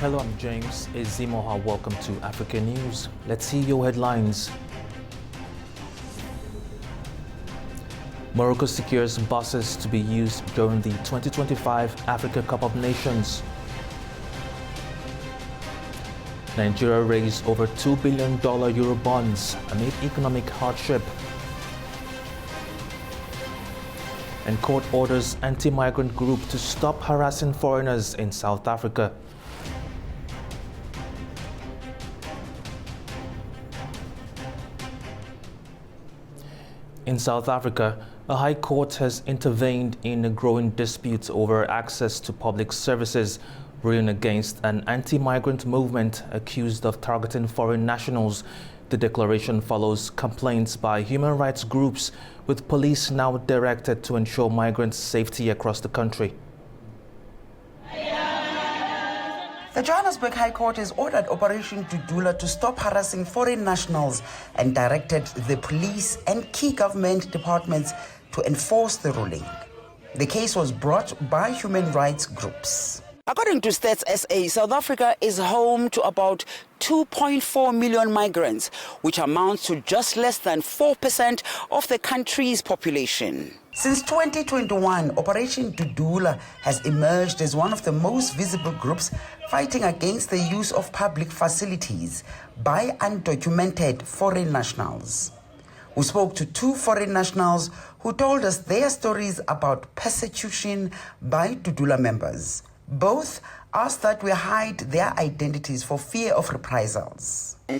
Hello, I'm James Ezimoha. Welcome to Africa News. Let's see your headlines. Morocco secures buses to be used during the 2025 Africa Cup of Nations. Nigeria raised over $2 billion Euro bonds amid economic hardship. And court orders anti-migrant group to stop harassing foreigners in South Africa. In South Africa, a high court has intervened in a growing dispute over access to public services, ruling against an anti-migrant movement accused of targeting foreign nationals. The declaration follows complaints by human rights groups, with police now directed to ensure migrants' safety across the country. The Johannesburg High Court has ordered Operation Dudula to stop harassing foreign nationals and directed the police and key government departments to enforce the ruling. The case was brought by human rights groups. According to Stats SA, South Africa is home to about 2.4 million migrants, which amounts to just less than 4% of the country's population. Since 2021, Operation Dudula has emerged as one of the most visible groups fighting against the use of public facilities by undocumented foreign nationals. We spoke to two foreign nationals who told us their stories about persecution by Dudula members. Both asked that we hide their identities for fear of reprisals. My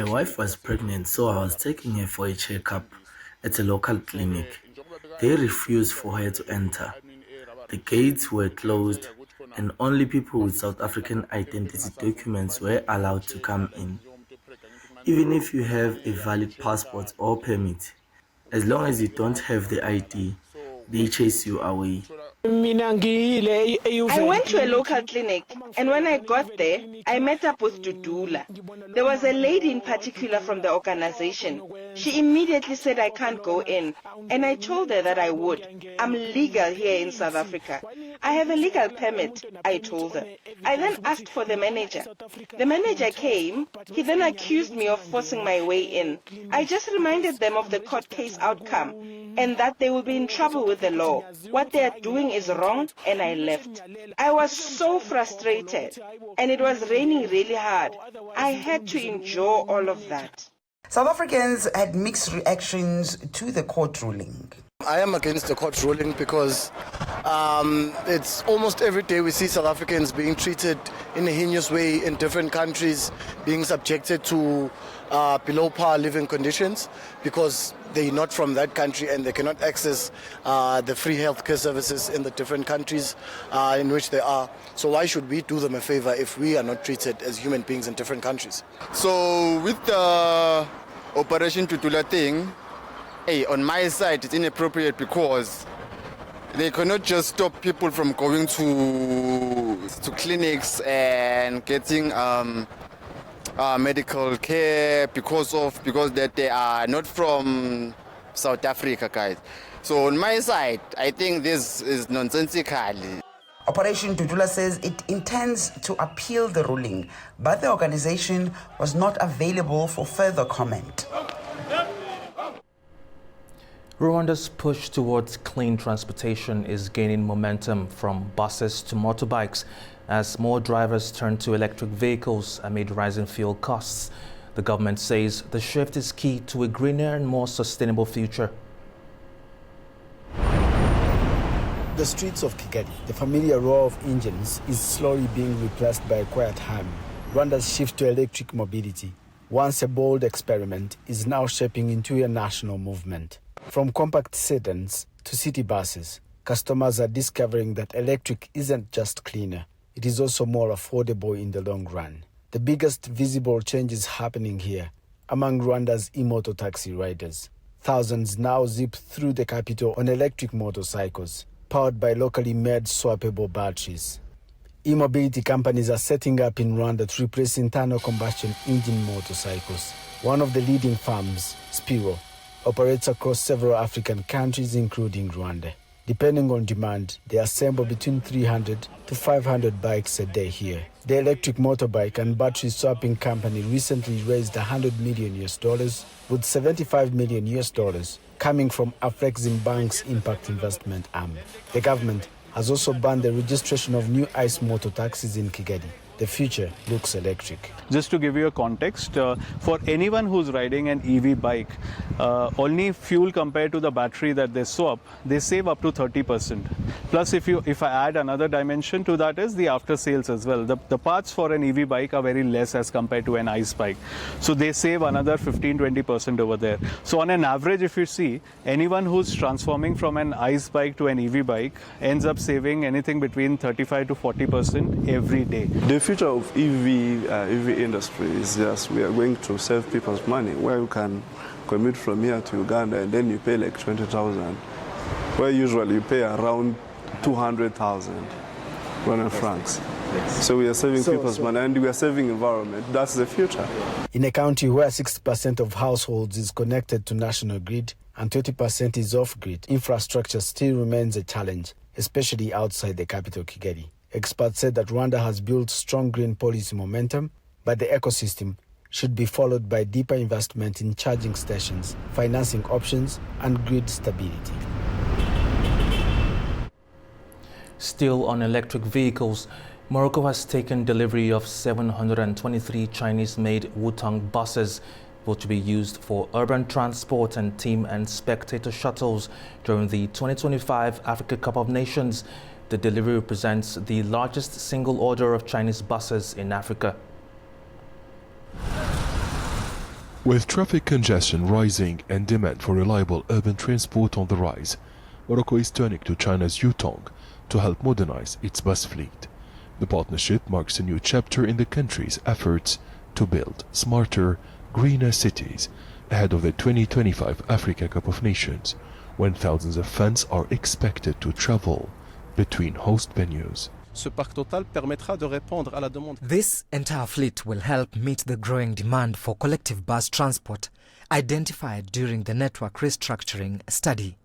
wife was pregnant, so I was taking her for a checkup at a local clinic. They refused for her to enter. The gates were closed and only people with South African identity documents were allowed to come in. Even if you have a valid passport or permit, as long as you don't have the ID, they chase you away. I went to a local clinic, and when I got there, I met up with Dudula. There was a lady in particular from the organization. She immediately said I can't go in, and I told her that I would. I'm legal here in South Africa. I have a legal permit, I told her. I then asked for the manager. The manager came. He then accused me of forcing my way in. I just reminded them of the court case outcome and that they will be in trouble with the law. What they are doing is wrong, and I left. I was so frustrated, and it was raining really hard. I had to endure all of that. South Africans had mixed reactions to the court ruling. I am against the court ruling because it's almost every day we see South Africans being treated in a heinous way in different countries, being subjected to below par living conditions because they're not from that country and they cannot access the free healthcare services in the different countries in which they are. So why should we do them a favor if we are not treated as human beings in different countries? So with the Operation Dudula thing, on my side it's inappropriate because they cannot just stop people from going to clinics and getting medical care because that they are not from South Africa, guys. So on my side, I think this is nonsensical. Operation Dudula says it intends to appeal the ruling, but the organization was not available for further comment. Rwanda's push towards clean transportation is gaining momentum from buses to motorbikes as more drivers turn to electric vehicles amid rising fuel costs. The government says the shift is key to a greener and more sustainable future. The streets of Kigali, the familiar roar of engines, is slowly being replaced by a quiet hum. Rwanda's shift to electric mobility, once a bold experiment, is now shaping into a national movement. From compact sedans to city buses, customers are discovering that electric isn't just cleaner, it is also more affordable in the long run. The biggest visible change is happening here among Rwanda's e-moto taxi riders. Thousands now zip through the capital on electric motorcycles, powered by locally made swappable batteries. E-mobility companies are setting up in Rwanda to replace internal combustion engine motorcycles. One of the leading firms, Spiro, operates across several African countries, including Rwanda. Depending on demand, they assemble between 300 to 500 bikes a day here. The electric motorbike and battery swapping company recently raised $100 million with $75 million coming from Afreximbank's impact investment arm. The government has also banned the registration of new ICE motor taxis in Kigali. The future looks electric. Just to give you a context, for anyone who's riding an EV bike, only fuel compared to the battery that they swap, they save up to 30%. Plus, if I add another dimension to that is the after sales as well. The parts for an EV bike are very less as compared to an ICE bike. So they save another 15-20% over there. So on an average, if you see, anyone who's transforming from an ICE bike to an EV bike ends up saving anything between 35 to 40% every day. The future of EV industry is just we are going to save people's money, where you can commute from here to Uganda and then you pay like 20,000, where usually you pay around 200,000 Rwandan francs. So we are saving people's money and we are saving environment. That's the future. In a country where 60% of households is connected to national grid and 20% is off-grid, infrastructure still remains a challenge, especially outside the capital, Kigali. Experts said that Rwanda has built strong green policy momentum, but the ecosystem should be followed by deeper investment in charging stations, financing options, and grid stability. Still on electric vehicles, Morocco has taken delivery of 723 Chinese-made Wutong buses, which will be used for urban transport and team and spectator shuttles during the 2025 Africa Cup of Nations. The delivery represents the largest single order of Chinese buses in Africa. With traffic congestion rising and demand for reliable urban transport on the rise, Morocco is turning to China's Wutong to help modernize its bus fleet. The partnership marks a new chapter in the country's efforts to build smarter, greener cities ahead of the 2025 Africa Cup of Nations, when thousands of fans are expected to travel between host venues. This entire fleet will help meet the growing demand for collective bus transport identified during the network restructuring study.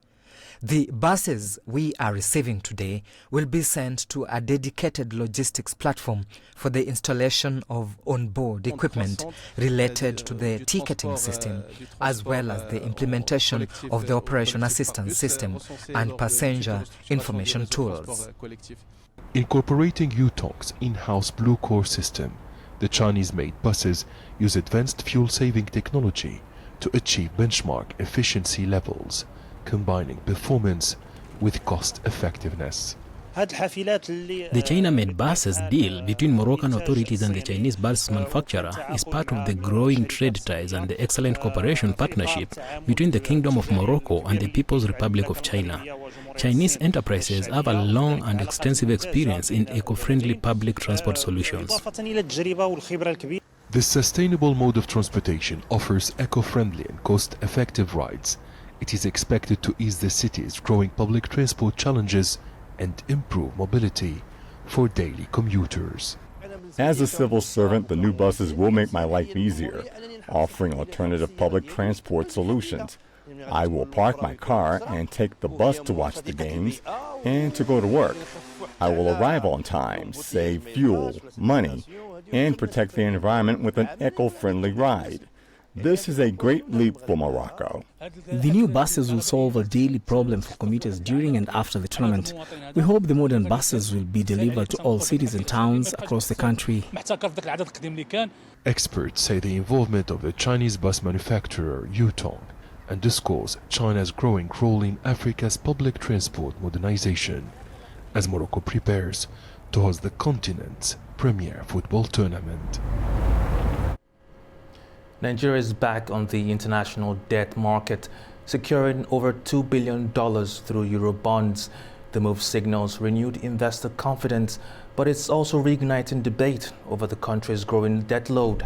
The buses we are receiving today will be sent to a dedicated logistics platform for the installation of onboard equipment related to the ticketing system, as well as the implementation of the operation assistance system and passenger information tools. Incorporating Wutong's in-house Blue Core system, the Chinese-made buses use advanced fuel-saving technology to achieve benchmark efficiency levels, combining performance with cost-effectiveness. The China-made buses deal between Moroccan authorities and the Chinese bus manufacturer is part of the growing trade ties and the excellent cooperation partnership between the Kingdom of Morocco and the People's Republic of China. Chinese enterprises have a long and extensive experience in eco-friendly public transport solutions. This sustainable mode of transportation offers eco-friendly and cost-effective rides. It is expected to ease the city's growing public transport challenges and improve mobility for daily commuters. As a civil servant, the new buses will make my life easier, offering alternative public transport solutions. I will park my car and take the bus to watch the games and to go to work. I will arrive on time, save fuel, money, and protect the environment with an eco-friendly ride. This is a great leap for Morocco. The new buses will solve a daily problem for commuters during and after the tournament. We hope the modern buses will be delivered to all cities and towns across the country. Experts say the involvement of the Chinese bus manufacturer Wutong underscores China's growing role in Africa's public transport modernization, as Morocco prepares to host the continent's premier football tournament. Nigeria is back on the international debt market, securing over $2 billion through Euro bonds. The move signals renewed investor confidence, but it's also reigniting debate over the country's growing debt load.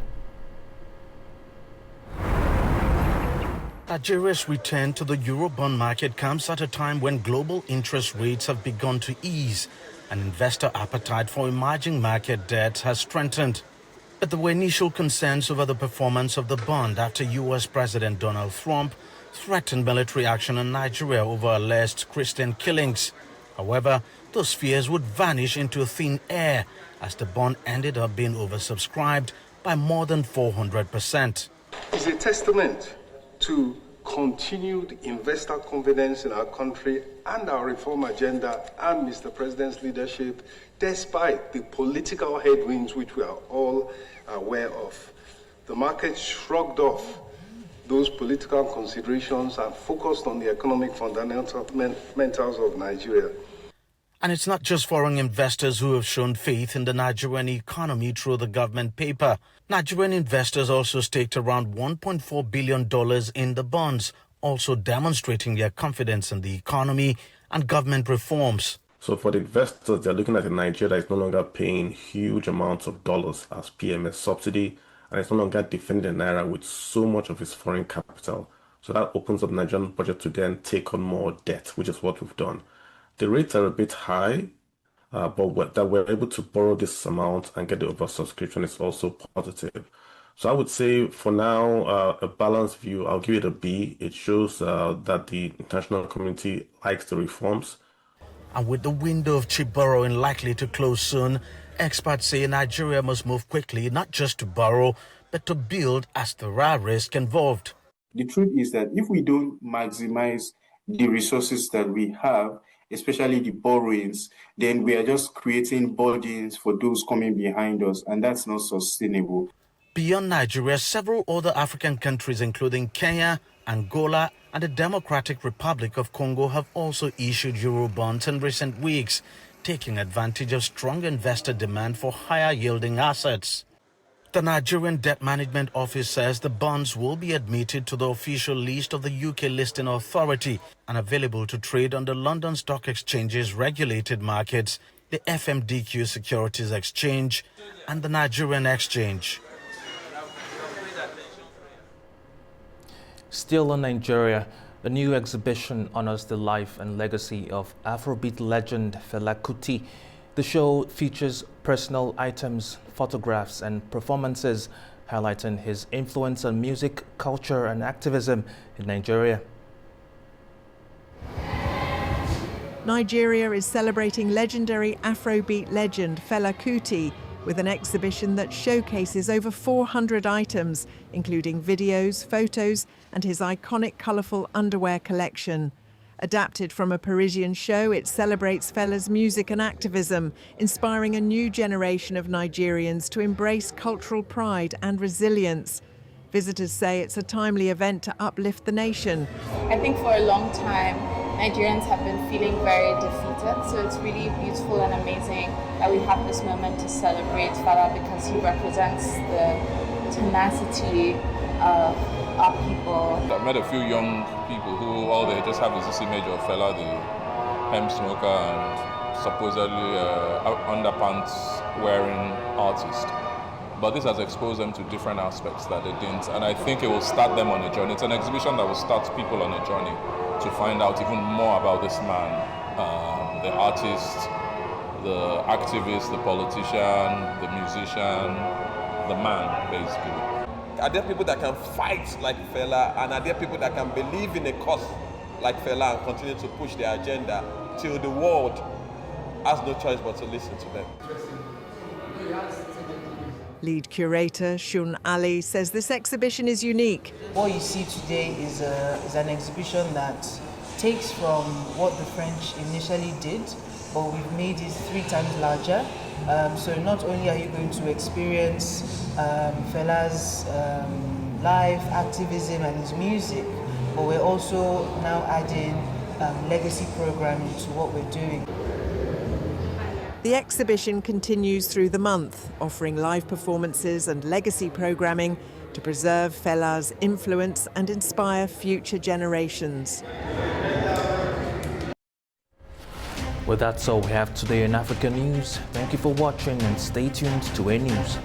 Nigeria's return to the Eurobond market comes at a time when global interest rates have begun to ease and investor appetite for emerging market debt has strengthened. But there were initial concerns over the performance of the bond after U.S. President Donald Trump threatened military action in Nigeria over alleged Christian killings. However, those fears would vanish into thin air as the bond ended up being oversubscribed by more than 400%. It's a testament to continued investor confidence in our country and our reform agenda and Mr. President's leadership, despite the political headwinds which we are all aware of. The market shrugged off those political considerations and focused on the economic fundamentals of Nigeria. And it's not just foreign investors who have shown faith in the Nigerian economy through the government paper. Nigerian investors also staked around $1.4 billion in the bonds, also demonstrating their confidence in the economy and government reforms. So for the investors, they're looking at a Nigeria that is no longer paying huge amounts of dollars as PMS subsidy, and it's no longer defending the Naira with so much of its foreign capital. So that opens up the Nigerian budget to then take on more debt, which is what we've done. The rates are a bit high, but that we're able to borrow this amount and get the oversubscription is also positive. So I would say for now, a balanced view, I'll give it a B. It shows that the international community likes the reforms. And with the window of cheap borrowing likely to close soon, experts say Nigeria must move quickly, not just to borrow, but to build as there are risks involved. The truth is that if we don't maximize the resources that we have, especially the borrowings, then we are just creating burdens for those coming behind us, and that's not sustainable. Beyond Nigeria, several other African countries, including Kenya, Angola, and the Democratic Republic of Congo, have also issued Eurobonds in recent weeks, taking advantage of strong investor demand for higher-yielding assets. The Nigerian Debt Management Office says the bonds will be admitted to the official list of the UK Listing Authority and available to trade on the London Stock Exchange's regulated markets, the FMDQ Securities Exchange, and the Nigerian Exchange. Still in Nigeria, a new exhibition honors the life and legacy of Afrobeat legend Fela Kuti. The show features personal items, photographs and performances highlighting his influence on music, culture and activism in Nigeria. Nigeria is celebrating legendary Afrobeat legend Fela Kuti with an exhibition that showcases over 400 items, including videos, photos and his iconic colourful underwear collection. Adapted from a Parisian show, it celebrates Fela's music and activism, inspiring a new generation of Nigerians to embrace cultural pride and resilience. Visitors say it's a timely event to uplift the nation. I think for a long time, Nigerians have been feeling very defeated, so it's really beautiful and amazing that we have this moment to celebrate Fela because he represents the tenacity of our people. I've met a few young people who all they just have is this image of Fela, the hemp smoker and supposedly underpants wearing artist. But this has exposed them to different aspects that they didn't, and I think it will start them on a journey. It's an exhibition that will start people on a journey to find out even more about this man, the artist, the activist, the politician, the musician, the man, basically. Are there people that can fight like Fela, and are there people that can believe in a cause like Fela and continue to push their agenda till the world has no choice but to listen to them? Lead curator Shun Ali says this exhibition is unique. What you see today is an exhibition that takes from what the French initially did, but we've made it 3 times larger. So not only are you going to experience Fela's life, activism and his music, but we're also now adding legacy programming to what we're doing. The exhibition continues through the month, offering live performances and legacy programming to preserve Fela's influence and inspire future generations. Well, that's all we have today in African News. Thank you for watching and stay tuned to A News.